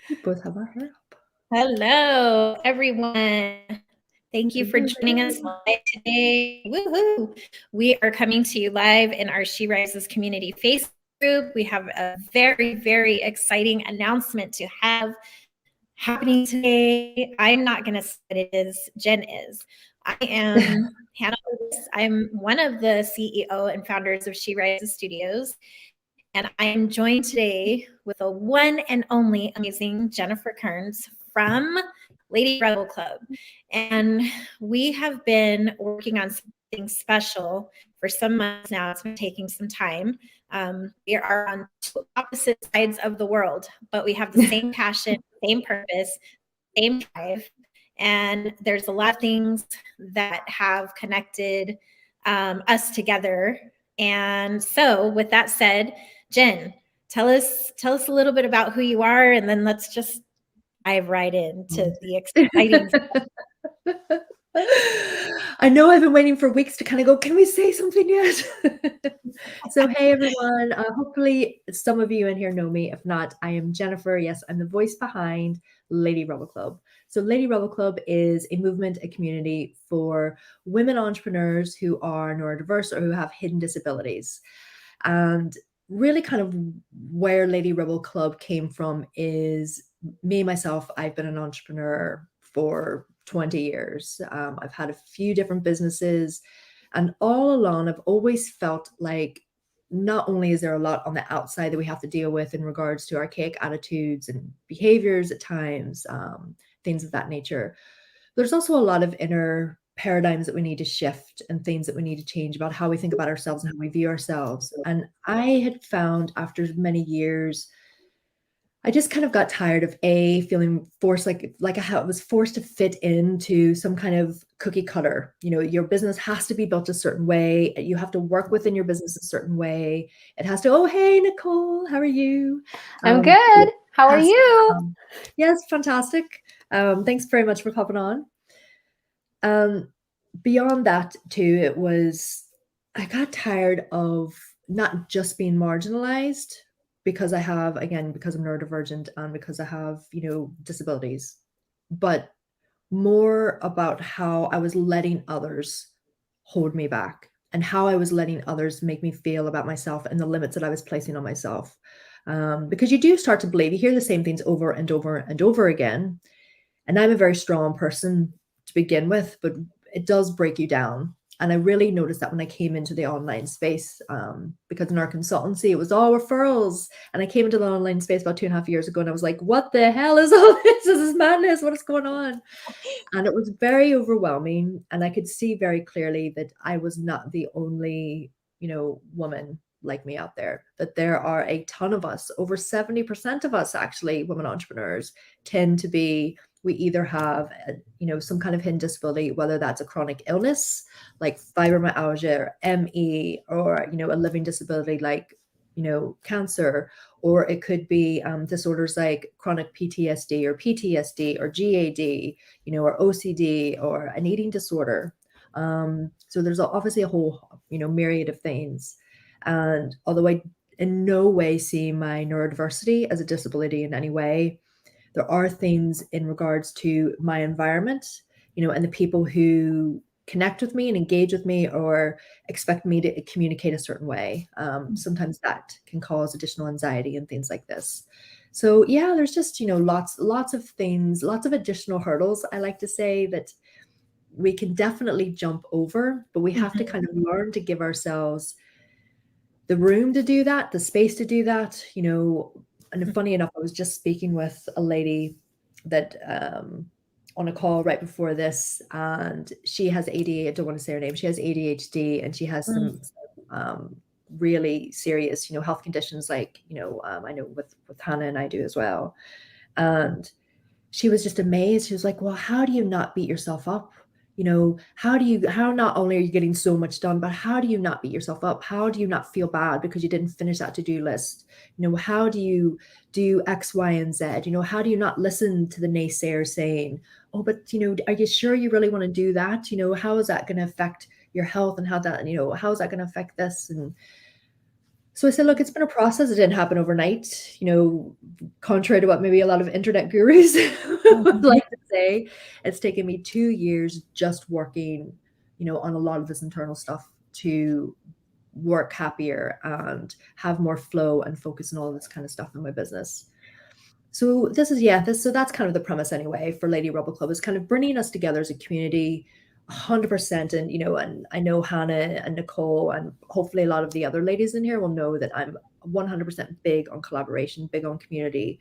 We both have our hair up. Hello, everyone. Thank you for Hello, joining us hello. live today. Woohoo! We are coming to you live in our She Rises community Facebook group. We have a very, very exciting announcement to have happening today. I'm not going to say what it is, Jen is. I am Hannah Lewis. I'm one of the CEO and founders of She Rises Studios. And I am joined today with a one and only amazing Jennifer Cairns from Lady Rebel Club. And we have been working on something special for some months now. It's been taking some time. We are on two opposite sides of the world, but we have the same passion, same purpose, same drive. And there's a lot of things that have connected us together. And so, with that said, Jen, tell us a little bit about who you are, and then let's just dive right into the exciting. I know I've been waiting for weeks to kind of go, can we say something yet? So, hey everyone. Hopefully, some of you in here know me. If not, I am Jennifer. Yes, I'm the voice behind Lady Rebel Club. So, Lady Rebel Club is a movement, a community for women entrepreneurs who are neurodiverse or who have hidden disabilities. And really, kind of where Lady Rebel Club came from is me, myself. I've been an entrepreneur for 20 years. I've had a few different businesses, and all along, I've always felt like not only is there a lot on the outside that we have to deal with in regards to archaic attitudes and behaviors at times, things of that nature, there's also a lot of inner paradigms that we need to shift and things that we need to change about how we think about ourselves and how we view ourselves. And I had found after many years, I just kind of got tired of feeling forced, like I was forced to fit into some kind of cookie cutter. You know, your business has to be built a certain way. You have to work within your business a certain way. It has to. Oh, hey, Nicole, how are you? I'm Um, good. How are has to you? Yes, fantastic. Thanks very much for popping on. Beyond that, too, I got tired of not just being marginalized because because I'm neurodivergent and because I have, disabilities, but more about how I was letting others hold me back and how I was letting others make me feel about myself and the limits that I was placing on myself. Because you do start to believe, you hear the same things over and over and over again. And I'm a very strong person to begin with, but it does break you down. And I really noticed that when I came into the online space, because in our consultancy, it was all referrals. And I came into the online space about 2.5 years ago, and I was like, what the hell is all this? This is madness. What is going on? And it was very overwhelming. And I could see very clearly that I was not the only, woman like me out there, that there are a ton of us. Over 70% of us, actually, women entrepreneurs, tend to be, we either have some kind of hidden disability, whether that's a chronic illness like fibromyalgia or ME, or a living disability like cancer, or it could be disorders like chronic PTSD or PTSD or GAD, or OCD, or an eating disorder. So there's obviously a whole myriad of things. And although I in no way see my neurodiversity as a disability in any way, there are things in regards to my environment, and the people who connect with me and engage with me or expect me to communicate a certain way. Sometimes that can cause additional anxiety and things like this. So yeah, there's just, lots of things, lots of additional hurdles, I like to say, that we can definitely jump over, but we have to kind of learn to give ourselves the room to do that, the space to do that, And funny enough, I was just speaking with a lady that on a call right before this, and she has ADHD. I don't want to say her name. She has ADHD, and she has some really serious, health conditions, like I know with Hannah and I do as well. And she was just amazed. She was like, "Well, how do you not beat yourself up? How not only are you getting so much done, but how do you not beat yourself up? How do you not feel bad because you didn't finish that to-do list? How do you do X, Y, and Z? How do you not listen to the naysayers saying, oh, but, are you sure you really want to do that? How is that going to affect your health, and how is that going to affect this?" And So I said, look, it's been a process. It didn't happen overnight, contrary to what maybe a lot of internet gurus would Mhm. like to say. It's taken me 2 years just working, on a lot of this internal stuff to work happier and have more flow and focus on all this kind of stuff in my business. So this is so that's kind of the premise anyway for Lady Rebel Club, is kind of bringing us together as a community 100%. And and I know Hannah and Nicole and hopefully a lot of the other ladies in here will know that I'm 100% big on collaboration, big on community.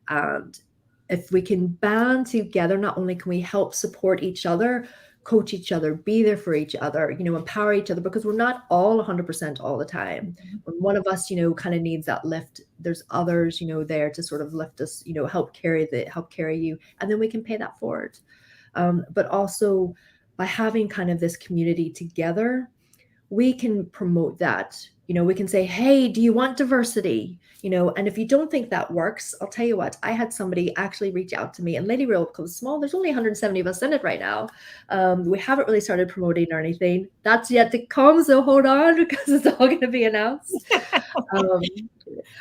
And if we can band together, not only can we help support each other, coach each other, be there for each other, empower each other, because we're not all 100% all the time. When one of us, kind of needs that lift, there's others, there to sort of lift us, help carry you, and then we can pay that forward. But also by having kind of this community together, we can promote that. We can say, hey, do you want diversity? And if you don't think that works, I'll tell you what, I had somebody actually reach out to me, and Lady Real Club is small. There's only 170 of us in it right now. We haven't really started promoting or anything. That's yet to come, so hold on, because it's all going to be announced. Um,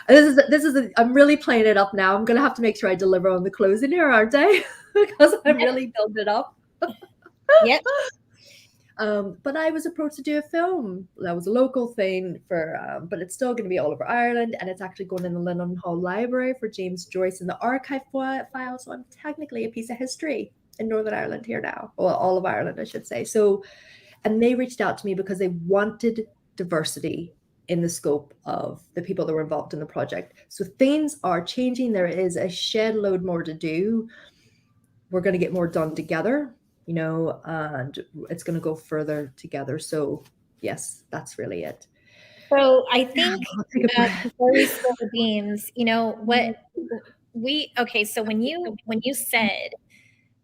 I'm really playing it up now. I'm going to have to make sure I deliver on the closing here, aren't I? Because I'm really building it up. Yep. But I was approached to do a film. That was a local thing but it's still going to be all over Ireland, and it's actually going in the Lennon Hall Library for James Joyce in the archive file. So I'm technically a piece of history in Northern Ireland here now, well, all of Ireland, I should say. So, and they reached out to me because they wanted diversity in the scope of the people that were involved in the project. So things are changing. There is a shed load more to do. We're going to get more done together, and it's going to go further together. So yes, that's really it. So I think I'll take a breath. before we spill the beans, so when you said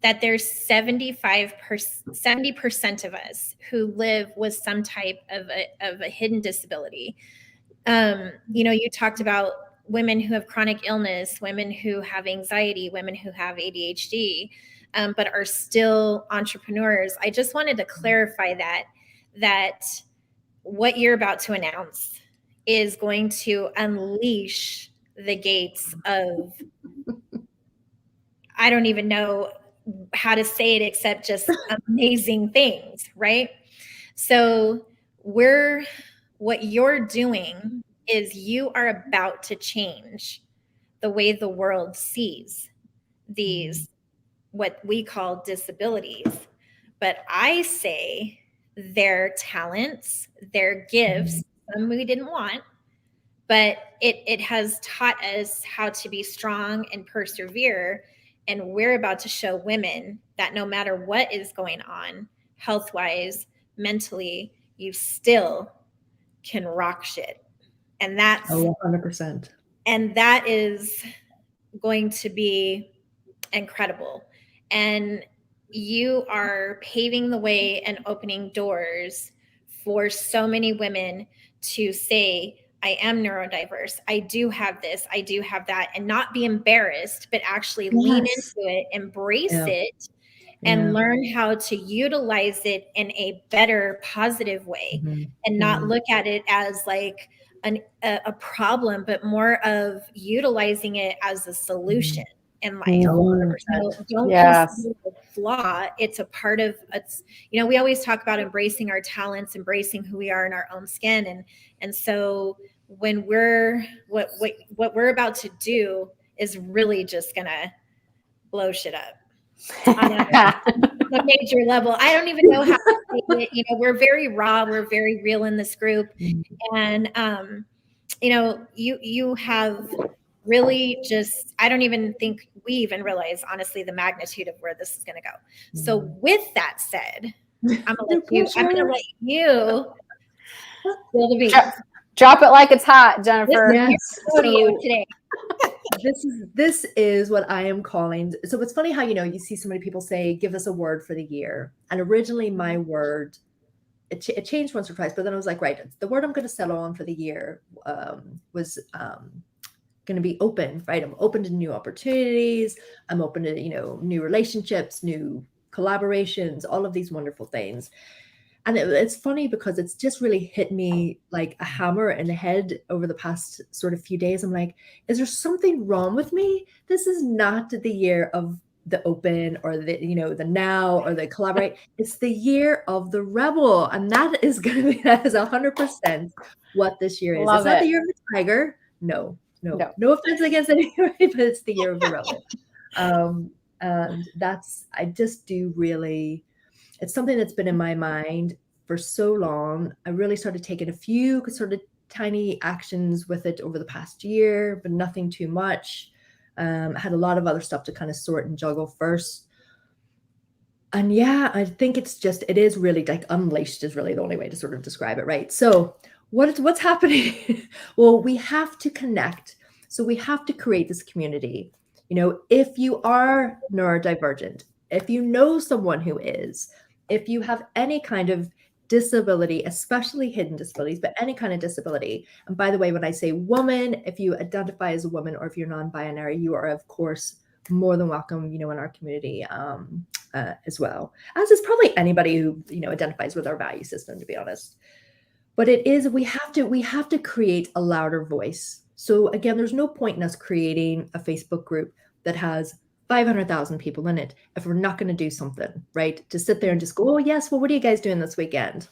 that there's 70% of us who live with some type of a hidden disability. You talked about women who have chronic illness, women who have anxiety, women who have ADHD, but are still entrepreneurs. I just wanted to clarify that what you're about to announce is going to unleash the gates of, I don't even know how to say it except just amazing things, right? So what you're doing is you are about to change the way the world sees these, what we call disabilities. But I say their talents, their gifts, some we didn't want, but it has taught us how to be strong and persevere. And we're about to show women that no matter what is going on, health wise, mentally, you still can rock shit. And that's 100%. and that is going to be incredible. And you are paving the way and opening doors for so many women to say, I am neurodiverse. I do have this. I do have that. And not be embarrassed, but actually lean into it, embrace it, and learn how to utilize it in a better, positive way, and not look at it as like a problem, but more of utilizing it as a solution in life. 100%. Don't consider it a flaw. It's a part of it's, we always talk about embracing our talents, embracing who we are in our own skin. And so when what we're about to do is really just gonna blow shit up on a major level. I don't even know how to say it. We're very raw, we're very real in this group. And you have really just, I don't even think we even realize, honestly, the magnitude of where this is going to go. So with that said, I'm going to let you spill the beans. Drop it like it's hot, Jennifer. Today. This is what I am calling. So it's funny how, you see so many people say, give us a word for the year. And originally my word, it changed once or twice, but then I was like, right, the word I'm going to settle on for the year was going to be open, right? I'm open to new opportunities. I'm open to, new relationships, new collaborations, all of these wonderful things. And it's funny because it's just really hit me like a hammer in the head over the past sort of few days. I'm like, is there something wrong with me? This is not the year of the open or the, the now or the collaborate. It's the year of the rebel. And that is going to be, that is 100% what this year is. Love It's not the it. year of the tiger. No No. offense against anybody, but it's the year of the rebel. And I just do really, it's something that's been in my mind for so long. I really started taking a few sort of tiny actions with it over the past year, but nothing too much. I had a lot of other stuff to kind of sort and juggle first. And yeah, I think it is really like unleashed is really the only way to sort of describe it, right? So what's happening? Well, we have to connect. So we have to create this community. If you are neurodivergent, if you know someone who is, if you have any kind of disability, especially hidden disabilities, but any kind of disability. And by the way, when I say woman, if you identify as a woman or if you're non-binary, you are, of course, more than welcome, in our community as well, as is probably anybody who, identifies with our value system, to be honest. But we have to create a louder voice. So again, there's no point in us creating a Facebook group that has 500,000 people in it if we're not going to do something, right? To sit there and just go, oh yes, well, what are you guys doing this weekend?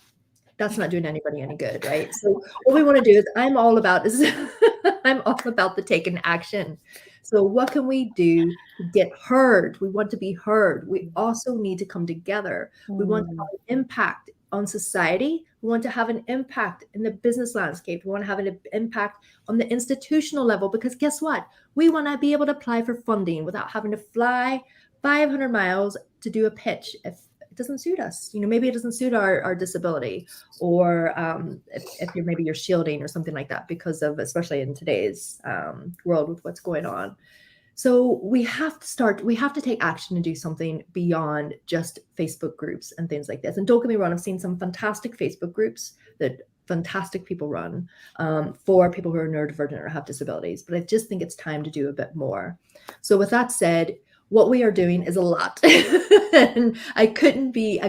That's not doing anybody any good, right? So what we want to do is I'm all about the taking action. So what can we do to get heard? We want to be heard. We also need to come together. We want to have an impact on society. We want to have an impact in the business landscape. We want to have an impact on the institutional level, because guess what? We want to be able to apply for funding without having to fly 500 miles to do a pitch if it doesn't suit us. Maybe it doesn't suit our disability, or if you're shielding or something like that, because of, especially in today's world with what's going on. So we have to take action and do something beyond just Facebook groups and things like this. And don't get me wrong, I've seen some fantastic Facebook groups that fantastic people run for people who are neurodivergent or have disabilities. But I just think it's time to do a bit more. So with that said, what we are doing is a lot. And it wouldn't be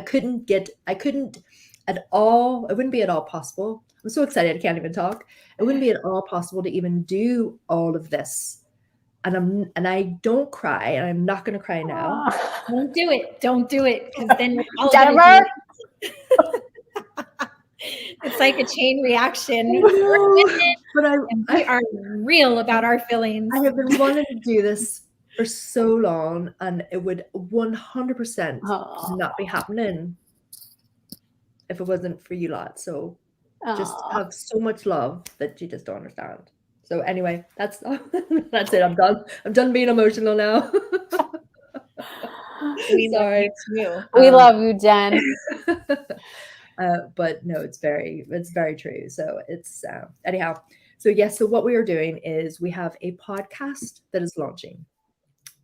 at all possible. I'm so excited I can't even talk. It wouldn't be at all possible to even do all of this. And I don't cry, and I'm not going to cry now. Don't do it, because then we're all Jennifer. It's like a chain reaction. But we are real about our feelings. I have been wanting to do this for so long, and it would 100% not be happening if it wasn't for you lot. So just have so much love that you just don't understand. So anyway, that's it. I'm done. I'm done being emotional now. Sorry. We love you, Jen. But no, it's very true. So it's anyhow. So yes. So what we are doing is we have a podcast that is launching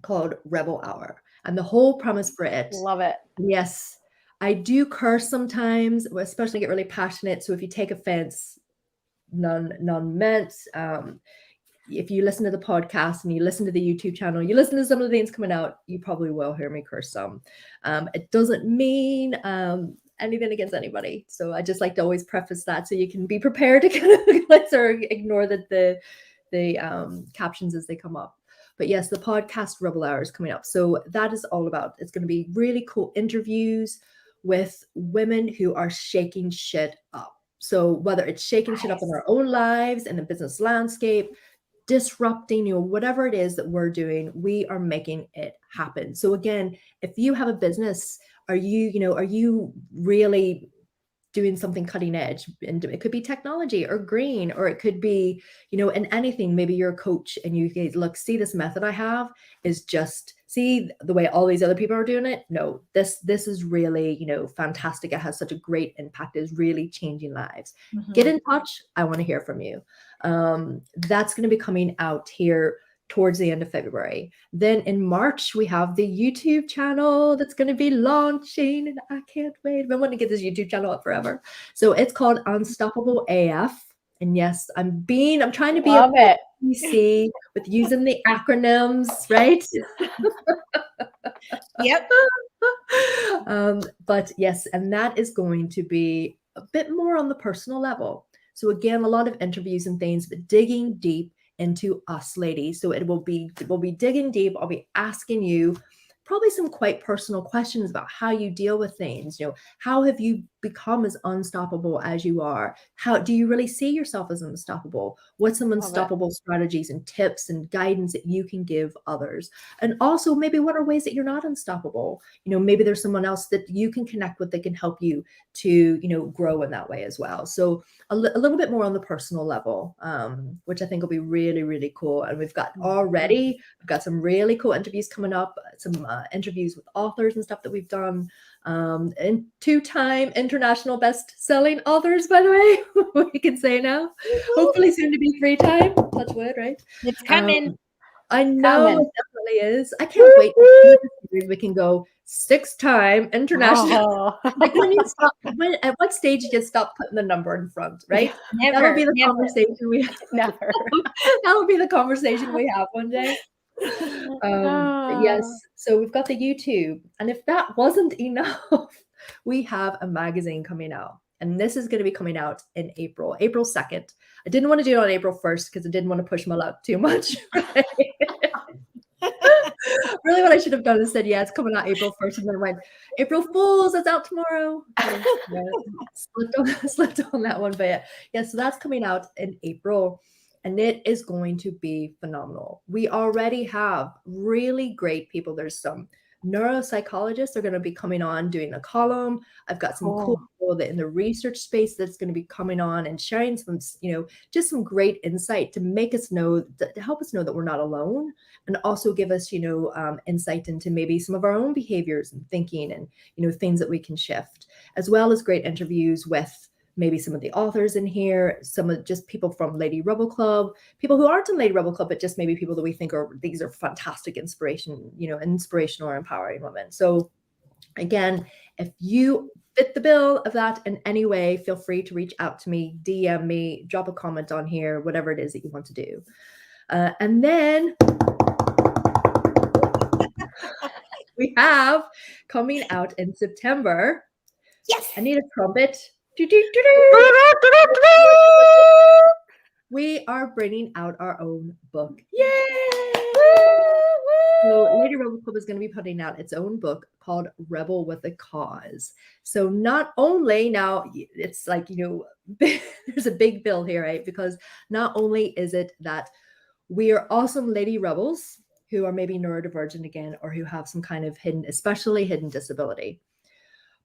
called Rebel Hour, and the whole premise for it. Love it. Yes, I do curse sometimes, especially get really passionate. So if you take offense, none meant. If you listen to the podcast and you listen to the YouTube channel, you listen to some of the things coming out, you probably will hear me curse some. It doesn't mean anything against anybody. So I just like to always preface that so you can be prepared to kind of or ignore the captions as they come up. But yes, the podcast Rebel Hour is coming up. So that is all about, it's going to be really cool interviews with women who are shaking shit up. So whether it's shaking shit up in our own lives, in the business landscape, disrupting, whatever it is that we're doing, we are making it happen. So again, if you have a business, are you really doing something cutting edge? And it could be technology or green, or it could be, in anything. Maybe you're a coach and you guys look, see, this method I have is just, see the way all these other people are doing it. No, this is really, fantastic. It has such a great impact. It's really changing lives. Mm-hmm. Get in touch. I want to hear from you. That's going to be coming out here towards the end of February. Then in March, we have the YouTube channel that's going to be launching, and I can't wait. I've been wanting to get this YouTube channel up forever. So it's called Unstoppable AF. And yes, I'm trying to be Love a PC with using the acronyms, right? Yep. But yes, and that is going to be a bit more on the personal level. So again, a lot of interviews and things, but digging deep into us ladies. So we'll be digging deep. I'll be asking you probably some quite personal questions about how you deal with things. How have you become as unstoppable as you are? How do you really see yourself as unstoppable? What's some unstoppable strategies and tips and guidance that you can give others? And also maybe what are ways that you're not unstoppable? Maybe there's someone else that you can connect with that can help you to, grow in that way as well. So a little bit more on the personal level, which I think will be really, really cool. And we've got some really cool interviews coming up, some interviews with authors and stuff that we've done, and 2-time international best-selling authors, by the way, we can say now. Hopefully soon to be 3-time. Touch wood, right? It's coming. I know it definitely is. I can't wait we can go 6-time international. Like at what stage you just stop putting the number in front, right? That'll be the conversation we have. Never. That'll be the conversation we have one day. Yes. So we've got the YouTube, and if that wasn't enough, we have a magazine coming out. And this is going to be coming out in April 2nd. I didn't want to do it on April 1st because I didn't want to push my luck too much. Right? Really, what I should have done is said, yeah, it's coming out April 1st. And then I went, April Fools, it's out tomorrow. Slipped on that one. But yeah, so that's coming out in April. And it is going to be phenomenal. We already have really great people. There's some neuropsychologists are going to be coming on doing a column. I've got some cool people that in the research space that's going to be coming on and sharing some, just some great insight to make us know, to help us know that we're not alone, and also give us, insight into maybe some of our own behaviors and thinking and, things that we can shift, as well as great interviews with maybe some of the authors in here, some of just people from Lady Rebel Club, people who aren't in Lady Rebel Club, but just maybe people that we think these are fantastic inspirational or empowering women. So again, if you fit the bill of that in any way, feel free to reach out to me, DM me, drop a comment on here, whatever it is that you want to do. And then we have coming out in September. Yes. I need a trumpet. We are bringing out our own book. Yay! So Lady Rebel Club is going to be putting out its own book called Rebel with a Cause. So not only now, it's like, there's a big bill here, right? Because not only is it that we are awesome lady rebels who are maybe neurodivergent again, or who have some kind of especially hidden disability,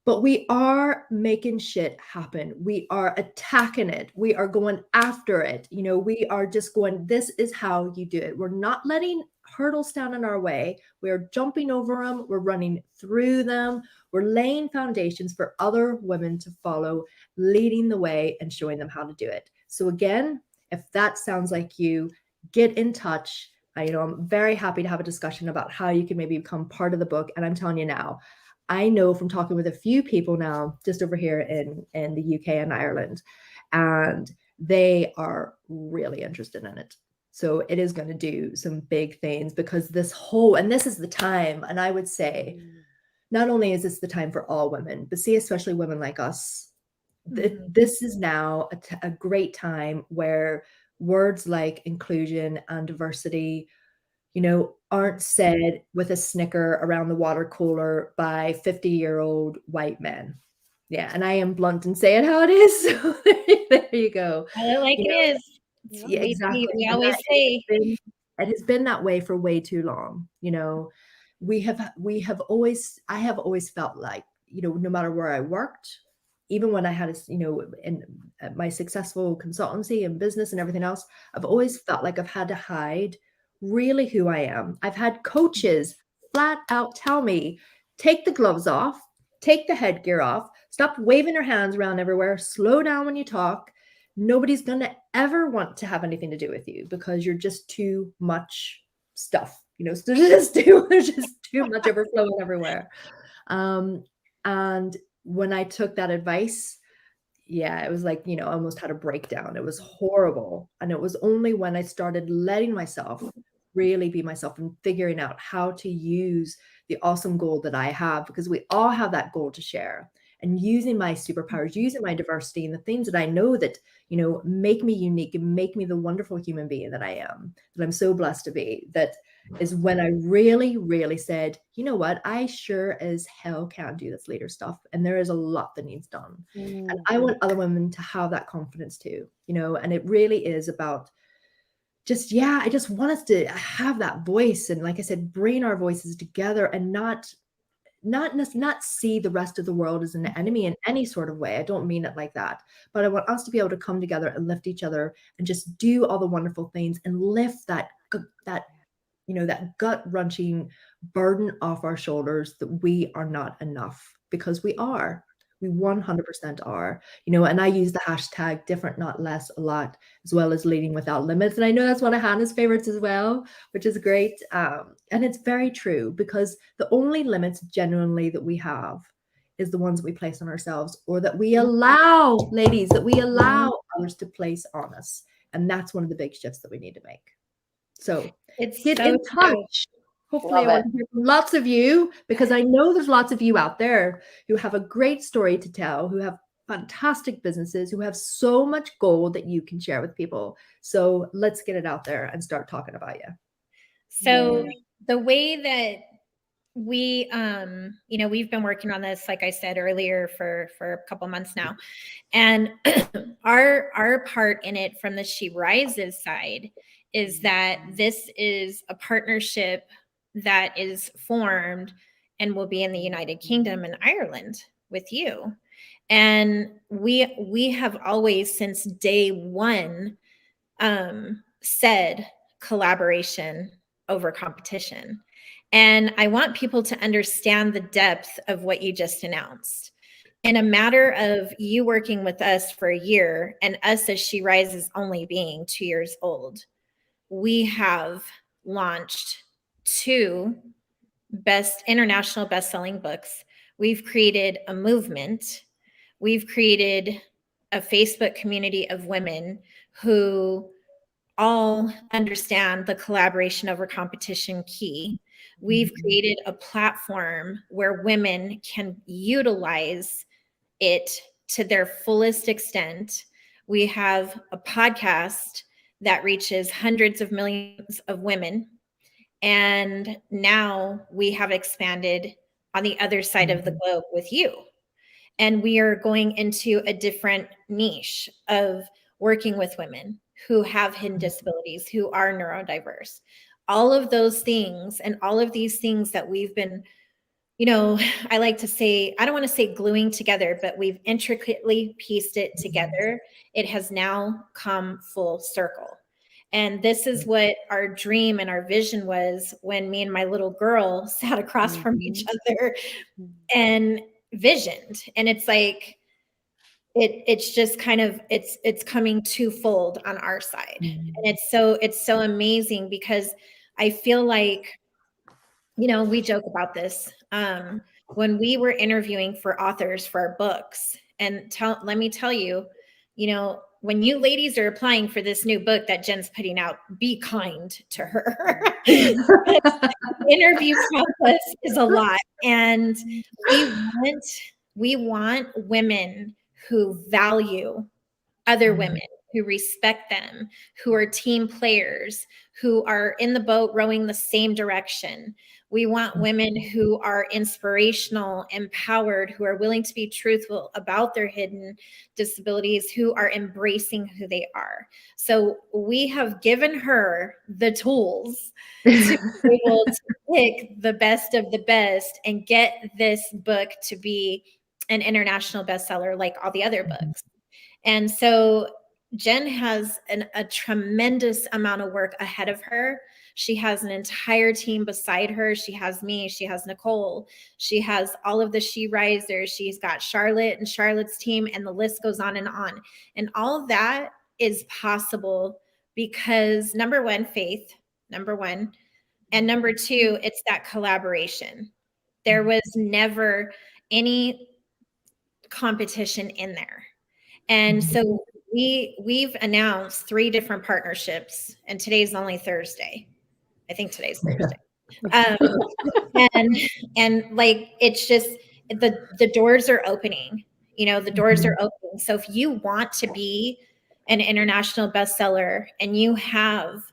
but we are making shit happen. We are attacking it. We are going after it. We are just going, this is how you do it. We're not letting hurdles stand in our way. We're jumping over them. We're running through them. We're laying foundations for other women to follow, leading the way and showing them how to do it. So again, if that sounds like you, get in touch. I'm very happy to have a discussion about how you can maybe become part of the book. And I'm telling you now, I know from talking with a few people now, just over here in the UK and Ireland, and they are really interested in it. So it is going to do some big things, because this is the time. And I would say, not only is this the time for all women, but especially women like us, this is now a great time where words like inclusion and diversity, aren't said with a snicker around the water cooler by 50-year-old white men. Yeah, and I am blunt and say it how it is. So there you go. It is. Yeah, exactly. We always say it has been that way for way too long. I have always felt like, no matter where I worked, even when I had in my successful consultancy and business and everything else, I've always felt like I've had to hide really who I am. I've had coaches flat out tell me, take the gloves off, take the headgear off, stop waving your hands around everywhere, slow down when you talk. Nobody's going to ever want to have anything to do with you because you're just too much stuff. So there's just too much overflowing everywhere. And when I took that advice, yeah, it was like, I almost had a breakdown. It was horrible. And it was only when I started letting myself really be myself and figuring out how to use the awesome goal that I have, because we all have that goal to share, and using my superpowers, using my diversity and the things that I know that, make me unique and make me the wonderful human being that I am, that I'm so blessed to be. That is when I really, really said, you know what, I sure as hell can't do this leader stuff. And there is a lot that needs done. And I want other women to have that confidence too, and it really is about I just want us to have that voice. And like I said, bring our voices together and not see the rest of the world as an enemy in any sort of way. I don't mean it like that, but I want us to be able to come together and lift each other and just do all the wonderful things and lift that gut wrenching burden off our shoulders, that we are not enough, because we 100% are, and I use the hashtag different, not less a lot, as well as leading without limits. And I know that's one of Hannah's favorites as well, which is great. And it's very true, because the only limits genuinely that we have is the ones that we place on ourselves, or that we allow, ladies, that we allow others to place on us. And that's one of the big shifts that we need to make. So get in touch. Hopefully I want to hear from lots of you, because I know there's lots of you out there who have a great story to tell, who have fantastic businesses, who have so much gold that you can share with people. So let's get it out there and start talking about you. So the way that we, we've been working on this, like I said earlier, for a couple months now. And our part in it from the She Rises side is that this is a partnership that is formed and will be in the United Kingdom and Ireland with you. And we have always, since day one, said collaboration over competition. And I want people to understand the depth of what you just announced. In a matter of you working with us for a year, and us as She Rises only being 2 years old, we have launched 2 international best-selling books. We've created a movement. We've created a Facebook community of women who all understand the collaboration over competition key. We've created a platform where women can utilize it to their fullest extent. We have a podcast that reaches hundreds of millions of women. And now we have expanded on the other side of the globe with you. And we are going into a different niche of working with women who have hidden disabilities, who are neurodiverse. All of those things, and all of these things that we've been, I like to say, I don't want to say gluing together, but we've intricately pieced it together. It has now come full circle. And this is what our dream and our vision was when me and my little girl sat across from each other and visioned. And it's like, it's just kind of, it's coming twofold on our side. And it's so amazing, because I feel like, we joke about this. When we were interviewing for authors for our books, and let me tell you, when you ladies are applying for this new book that Jen's putting out, be kind to her. Interview process is a lot. And we want women who value other women, who respect them, who are team players, who are in the boat rowing the same direction. We want women who are inspirational, empowered, who are willing to be truthful about their hidden disabilities, who are embracing who they are. So we have given her the tools to be able to pick the best of the best and get this book to be an international bestseller like all the other books. And so Jen has a tremendous amount of work ahead of her. She has an entire team beside her. She has me. She has Nicole. She has all of the She Risers. She's got Charlotte and Charlotte's team, and the list goes on. And all of that is possible because, number one, faith, number one. And number two, it's that collaboration. There was never any competition in there. And so we've announced 3 different partnerships, and today's only Thursday. I think today's Thursday. And like, it's just, the doors are opening, the doors are opening. So if you want to be an international bestseller and you have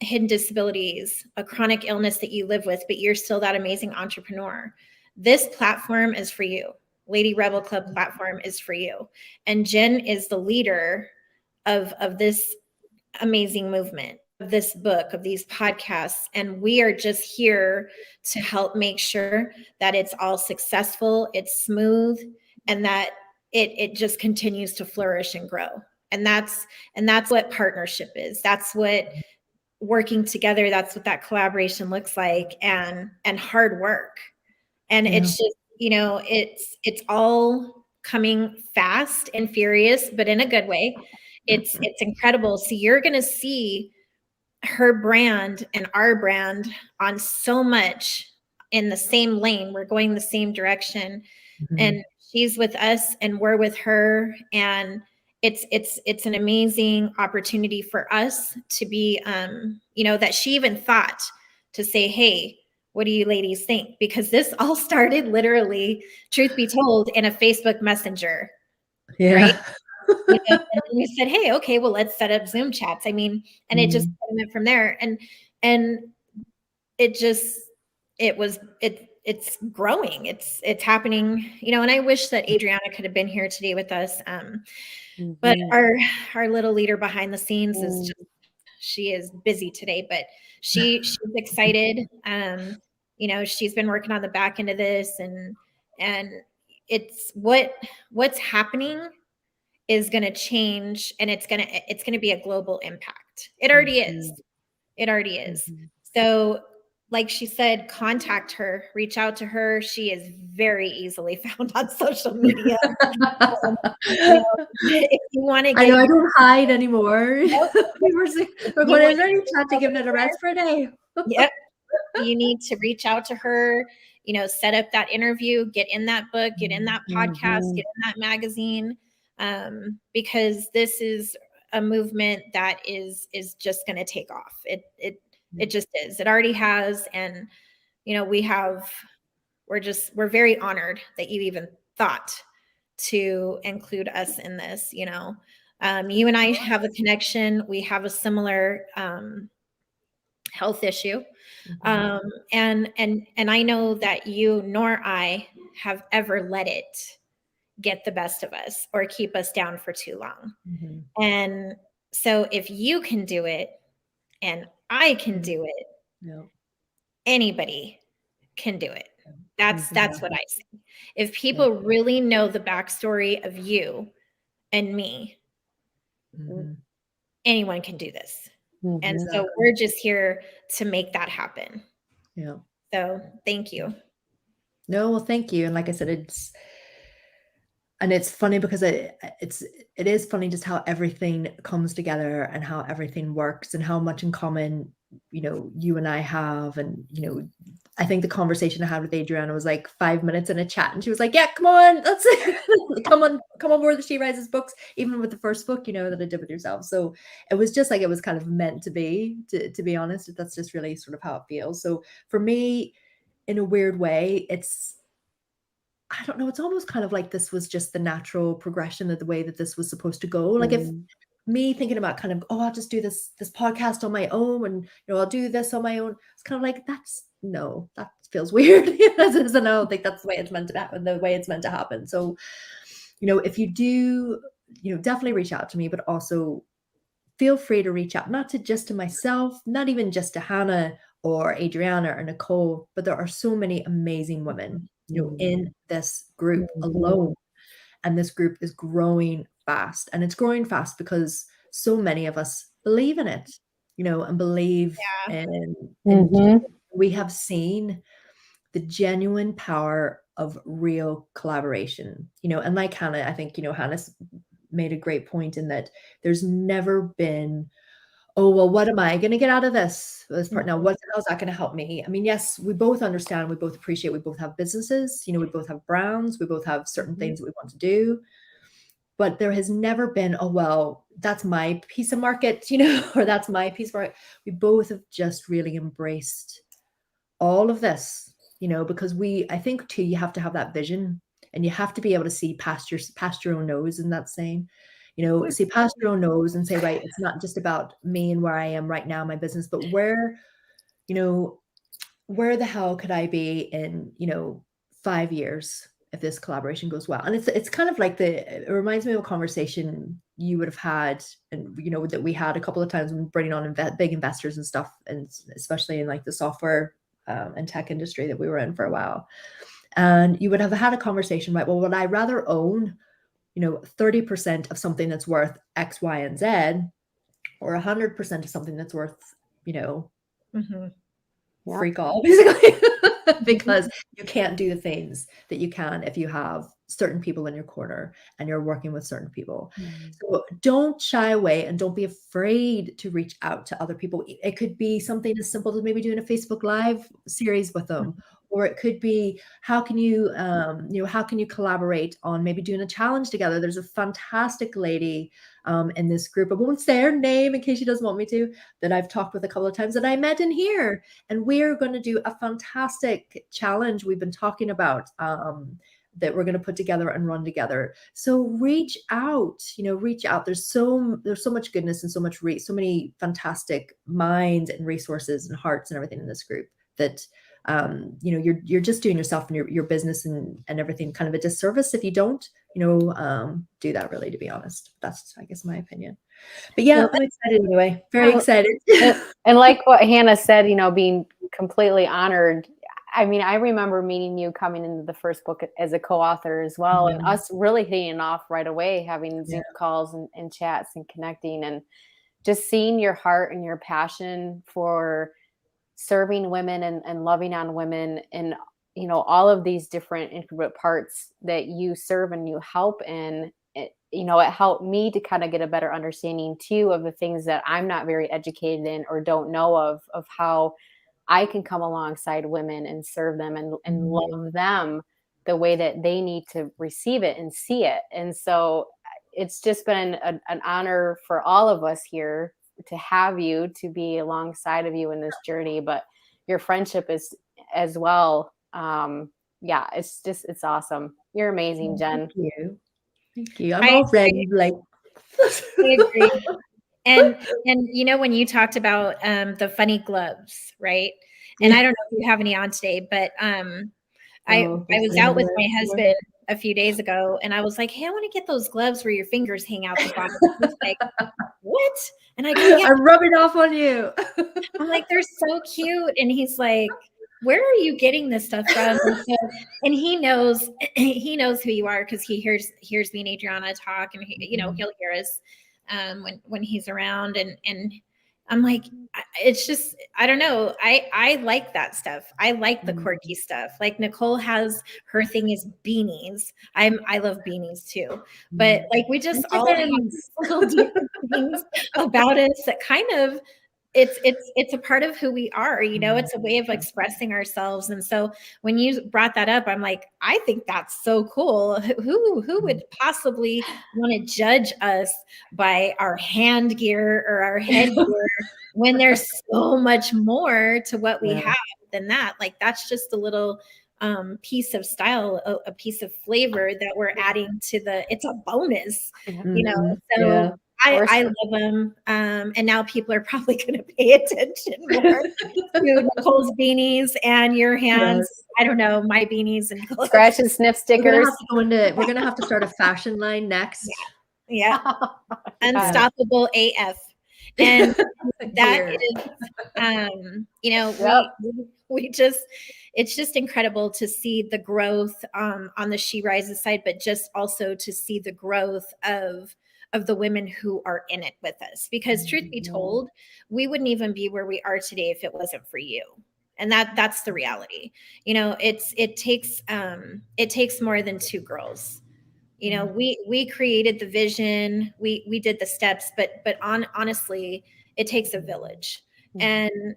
hidden disabilities, a chronic illness that you live with, but you're still that amazing entrepreneur, this platform is for you. Lady Rebel Club platform is for you. And Jen is the leader of this amazing movement, of this book, of these podcasts. And we are just here to help make sure that it's all successful, it's smooth, and that it just continues to flourish and grow. And that's what partnership is. That's what working together, that's what that collaboration looks like, and hard work. And it's just, it's all coming fast and furious, but in a good way. It's incredible. So you're going to see her brand and our brand on so much in the same lane. We're going the same direction, and she's with us and we're with her. And it's an amazing opportunity for us to be, that she even thought to say, hey, what do you ladies think? Because this all started literally, truth be told, in a Facebook Messenger, right? And we said, hey, okay, well, let's set up Zoom chats. I mean, and it just went from there. And it's growing. It's happening, and I wish that Adriana could have been here today with us. But our little leader behind the scenes is she is busy today, but she's excited. She's been working on the back end of this, and it's what's happening is going to change, and it's going to be a global impact. It already is. It already is. So like she said, contact her, reach out to her. She is very easily found on social media. If you want to get, I know I don't hide anymore. We're going to chat to give it a rest for a day. Yep. You need to reach out to her, set up that interview, get in that book, get in that podcast, get in that magazine. Because this is a movement that is just going to take off. It just is. It already has. And, we're very honored that you even thought to include us in this. You and I have a connection. We have a similar, health issue. And I know that you nor I have ever let it get the best of us or keep us down for too long. And so if you can do it and I can do it, anybody can do it. That's what I say. If people really know the backstory of you and me, anyone can do this. And so we're just here to make that happen. So thank you. No, well, thank you. And like I said, it's funny because it is funny just how everything comes together and how everything works and how much in common, you and I have. And, I think the conversation I had with Adriana was like 5 minutes in a chat, and she was like, yeah, come on, let's come on board the She Rises books, even with the first book, that I did with yourself. So it was just like, it was kind of meant to be honest. That's just really sort of how it feels. So for me, in a weird way, I don't know, it's almost kind of like this was just the natural progression of the way that this was supposed to go. Like, if me thinking about kind of, I'll just do this podcast on my own, and I'll do this on my own, it's kind of like, that feels weird. And I don't think that's the way it's meant to happen, the way it's meant to happen. So, if you do, definitely reach out to me, but also feel free to reach out, not to myself, not even just to Hannah or Adriana or Nicole, but there are so many amazing women, in this group alone. And this group is growing fast, and it's growing fast because so many of us believe in it, and believe in we have seen the genuine power of real collaboration, and like Hannah, I think, Hannah's made a great point in that there's never been, oh, well, what am I going to get out of this part now? How's that going to help me? I mean, yes, we both understand, we both appreciate, we both have businesses, we both have brands, we both have certain things that we want to do. but there has never been, oh, well, that's my piece of market, or that's my piece of market. We both have just really embraced all of this, because I think too, you have to have that vision, and you have to be able to see past your own nose in that saying, see past your own nose and say, right, it's not just about me and where I am right now in my business, but where the hell could I be in, 5 years if this collaboration goes well? And it's kind of like it reminds me of a conversation you would have had, and that we had a couple of times when bringing on big investors and stuff, and especially in like the software and tech industry that we were in for a while. And you would have had a conversation about, well, would I rather own, 30% of something that's worth X, Y, and Z, or 100% of something that's worth, freak all, basically, because you can't do the things that you can if you have certain people in your corner and you're working with certain people. So don't shy away, and don't be afraid to reach out to other people. It could be something as simple as maybe doing a Facebook Live series with them, or it could be, how can you collaborate on maybe doing a challenge together? There's a fantastic lady in this group, I won't say her name in case she doesn't want me to, that I've talked with a couple of times, that I met in here, and we're going to do a fantastic challenge we've been talking about, that we're going to put together and run together. So reach out, There's so much goodness and so many fantastic minds and resources and hearts and everything in this group, that you're just doing yourself and your business and everything kind of a disservice if you don't, do that, really, to be honest. That's, I guess, my opinion. But yeah, I'm excited anyway. Very excited. And like what Hannah said, being completely honored. I mean, I remember meeting you coming into the first book as a co-author as well, and us really hitting it off right away, having Zoom calls and chats and connecting, and just seeing your heart and your passion for serving women and loving on women, and all of these different intricate parts that you serve and you help in. It helped me to kind of get a better understanding too of the things that I'm not very educated in or don't know of how I can come alongside women and serve them and love them the way that they need to receive it and see it. And so it's just been an honor for all of us here to have you, to be alongside of you in this journey, but your friendship is as well. It's awesome. You're amazing, Jen. Thank you. I'm already like, I agree. And when you talked about the funny gloves, right? And I don't know if you have any on today, but I was out with my husband a few days ago, and I was like, hey, I want to get those gloves where your fingers hang out the bottom. He's like, what? And I go, yeah. I'm rubbing off on you. I'm like, they're so cute. And he's like, where are you getting this stuff from? And he knows who you are, because he hears me and Adriana talk, and he'll hear us when he's around, and I'm like, it's just, I don't know. I like that stuff. I like the quirky stuff. Like Nicole has, her thing is beanies. I love beanies too. But like, we just all have little different things about us that kind of, it's a part of who we are, it's a way of expressing ourselves. And so when you brought that up, I'm like, I think that's so cool. Who would possibly want to judge us by our hand gear or our head gear when there's so much more to what we have than that? Like, that's just a little piece of style, a piece of flavor that we're adding to it's a bonus, so I love them. And now people are probably going to pay attention more to Nicole's beanies and your hands. Yes. I don't know, my beanies and gloves. Scratch and sniff stickers. We're going to have to start a fashion line next. Yeah. Unstoppable AF. And that is, we just, it's just incredible to see the growth on the She Rises side, but just also to see the growth of the women who are in it with us. Because truth be told, we wouldn't even be where we are today if it wasn't for you. And that's the reality. It takes more than two girls. We created the vision, we did the steps, but honestly, it takes a village. And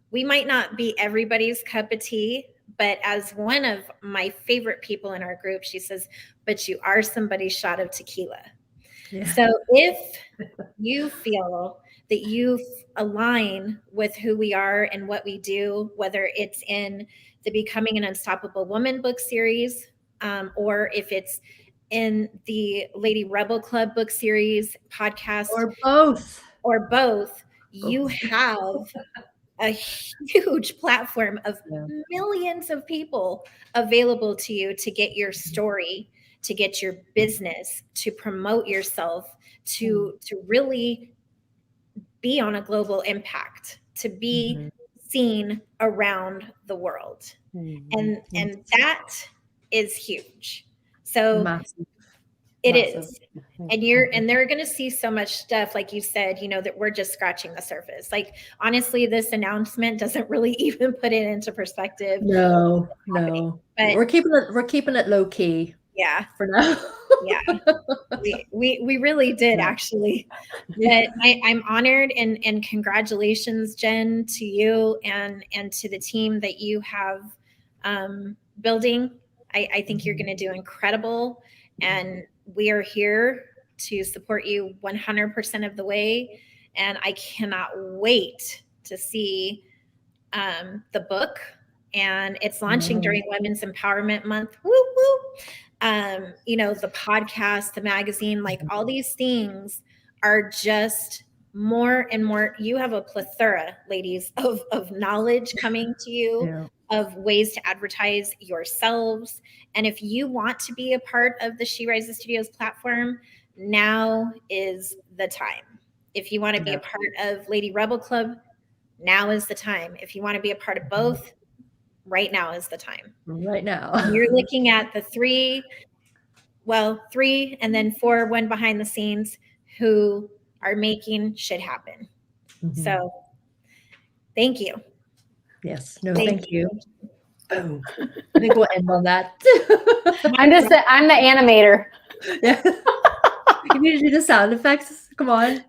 we might not be everybody's cup of tea, But as one of my favorite people in our group, she says, but you are somebody's shot of tequila. Yeah. So if you feel that you align with who we are and what we do, whether it's in the Becoming an Unstoppable Woman book series, or if it's in the Lady Rebel Club book series podcast, or both, you have a huge platform of millions of people available to you to get your story, to get your business, to promote yourself, to really be on a global impact, to be seen around the world. And that is huge. So massive. It is. And they're going to see so much stuff, like you said, that we're just scratching the surface. Like, honestly, this announcement doesn't really even put it into perspective. No. But we're keeping it low key. Yeah. For now. Yeah. We really did, actually. But I'm honored, and congratulations, Jen, to you and to the team that you have building. I think you're going to do incredible, and we are here to support you 100% of the way. And I cannot wait to see the book, and it's launching during Women's Empowerment Month. Woo woo. The podcast, the magazine, like all these things are just more and more. You have a plethora, ladies, of knowledge coming to you, of ways to advertise yourselves. And if you want to be a part of the She Rises Studios platform, now is the time. If you want to be a part of Lady Rebel Club, now is the time. If you want to be a part of both, right now is the time. Right now. And you're looking at the three and then 4, one behind the scenes, who are making shit happen. So thank you. Yes. No, thank you. Oh, I think we'll end on that. I'm the animator. Yeah. You need to do the sound effects. Come on.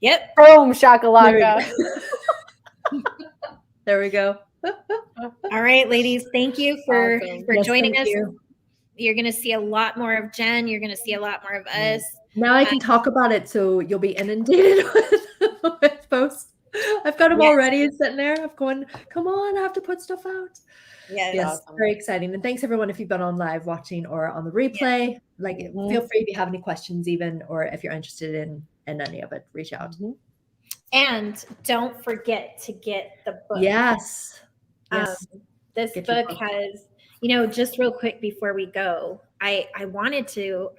Yep. Boom, shakalaka. There we go. All right, ladies. Thank you for joining us. You. You're going to see a lot more of Jen. You're going to see a lot more of us. Now I can talk about it, so you'll be inundated with posts. I've got them already sitting there. I'm going, come on, I have to put stuff out. Yes, awesome. Very exciting. And thanks everyone if you've been on live watching or on the replay. Like, feel free if you have any questions even, or if you're interested in any of it, reach out. And don't forget to get the book. Yes. This book has, just real quick before we go, I wanted to,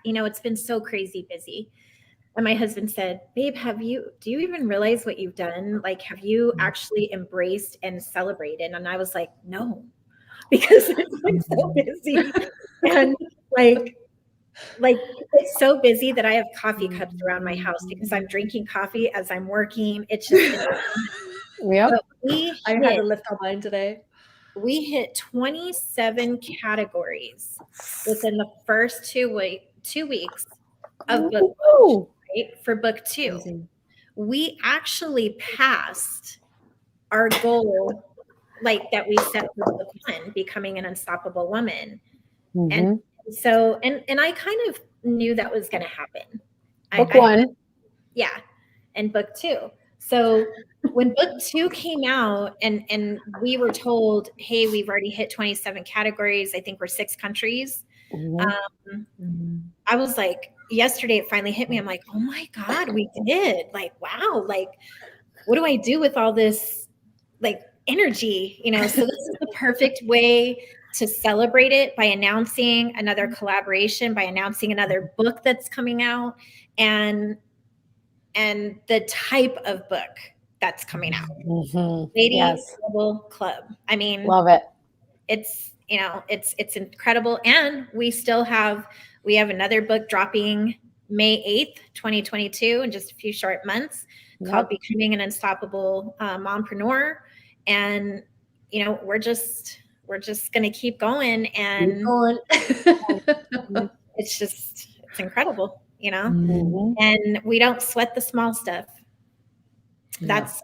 it's been so crazy busy. And my husband said, babe, do you even realize what you've done? Like, have you actually embraced and celebrated? And I was like, no, because it's been so busy. And like it's so busy that I have coffee cups around my house because I'm drinking coffee as I'm working. It's just, I had to lift on mine today. We hit 27 categories within the first 2 weeks of book launch, right? For book 2. Amazing. We actually passed our goal, like that we set for book 1, Becoming an Unstoppable Woman. And so, and I kind of knew that was going to happen. Book 1. Yeah. And book 2. So when book 2 came out and we were told, hey, we've already hit 27 categories. I think we're 6 countries. I was like, yesterday it finally hit me. I'm like, oh my God, we did. Like, wow. Like, what do I do with all this like energy? So this is the perfect way to celebrate it, by announcing another collaboration, by announcing another book that's coming out, and the type of book that's coming out. Lady Rebel Club. I mean, love it. It's, it's incredible. And we have another book dropping May 8th, 2022, in just a few short months, called Becoming an Unstoppable Mompreneur. And, we're just going to keep going, and it's incredible, and we don't sweat the small stuff. That's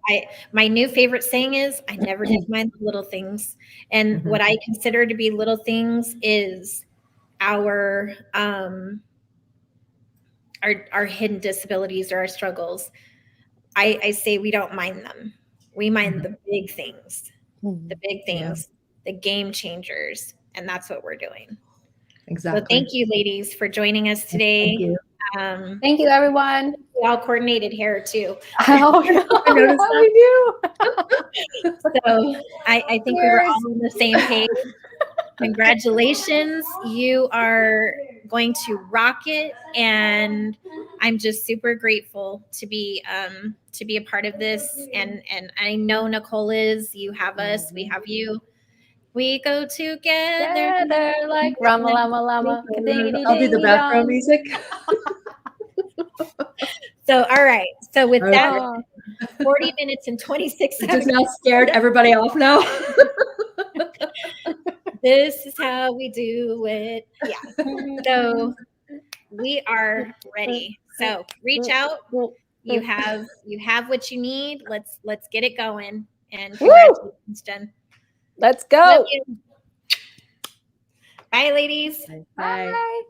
my new favorite saying is I never did mind the little things. And what I consider to be little things is our hidden disabilities or our struggles. I say we don't mind them. We mind the big things, the game changers. And that's what we're doing. Exactly. So thank you, ladies, for joining us today. Thank you. Thank you, everyone. We all coordinated hair too. Oh, we do. So I think we were all on the same page. Congratulations. You are going to rock it. And I'm just super grateful to be a part of this. And I know Nicole is, you have us, we have you. We go together like Rama Lama Lama. I'll do the background music. So, all right. So with that, 40 minutes and 26 seconds. Just now scared everybody off now. This is how we do it. Yeah. So we are ready. So reach out. You have what you need. Let's get it going. And congratulations, Jen. Let's go. Bye, ladies. Bye.